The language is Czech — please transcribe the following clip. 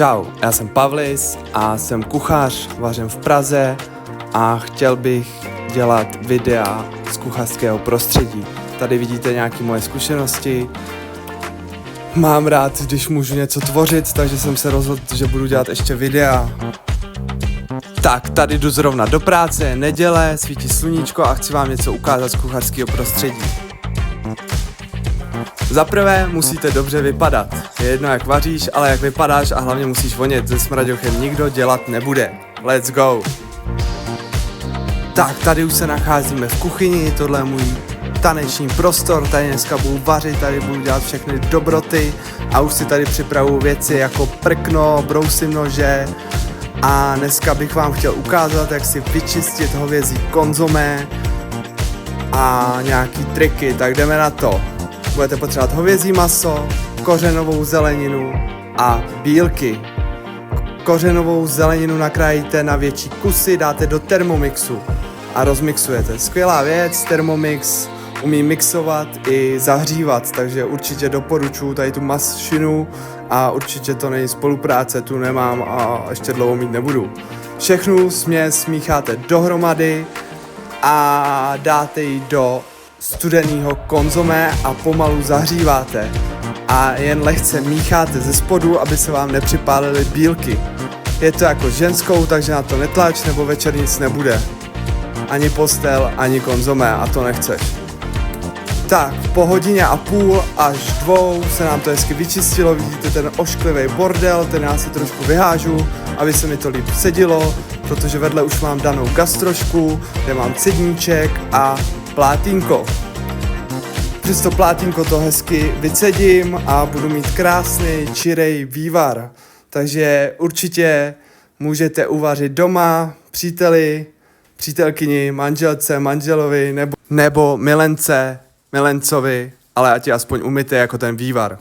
Čau, já jsem Pavlis a jsem kuchař, vařím v Praze a chtěl bych dělat videa z kuchařského prostředí. Tady vidíte nějaké moje zkušenosti. Mám rád, když můžu něco tvořit, takže jsem se rozhodl, že budu dělat ještě videa. Tak, tady jdu zrovna do práce, je neděle, svítí sluníčko a chci vám něco ukázat z kuchařského prostředí. Za prvé musíte dobře vypadat. Je jedno jak vaříš, ale jak vypadáš a hlavně musíš vonět. Se smraďochem nikdo dělat nebude. Let's go! Tak, tady už se nacházíme v kuchyni, tohle je můj taneční prostor, tady dneska budu vařit, tady budu dělat všechny dobroty a už si tady připravuju věci jako prkno, brousím nože a dneska bych vám chtěl ukázat, jak si vyčistit hovězí konzomé a nějaký triky, tak jdeme na to. Budete potřebovat hovězí maso, kořenovou zeleninu a bílky. Kořenovou zeleninu nakrájíte na větší kusy, dáte do Thermomixu a rozmixujete. Skvělá věc, Thermomix umí mixovat i zahřívat, takže určitě doporučuji tady tu mašinu a určitě to není spolupráce, tu nemám a ještě dlouho mít nebudu. Všechnu směs smícháte dohromady a dáte ji do studeného konzomé a pomalu zahříváte a jen lehce mícháte ze spodu, aby se vám nepřipálily bílky. Je to jako ženskou, takže na to netlač, nebo večer nic nebude. Ani postel, ani konzomé a to nechceš. Tak, po hodině a půl až 2 se nám to hezky vyčistilo, vidíte ten ošklivý bordel, ten já si trošku vyhážu, aby se mi to líp sedilo, protože vedle už mám danou gastrošku, kde mám cedníček a plátínko. Přes to plátínko to hezky vycedím a budu mít krásný čirej vývar. Takže určitě můžete uvařit doma, příteli, přítelkyni, manželce, manželovi nebo milence, milencovi, ale ať je aspoň umyte jako ten vývar.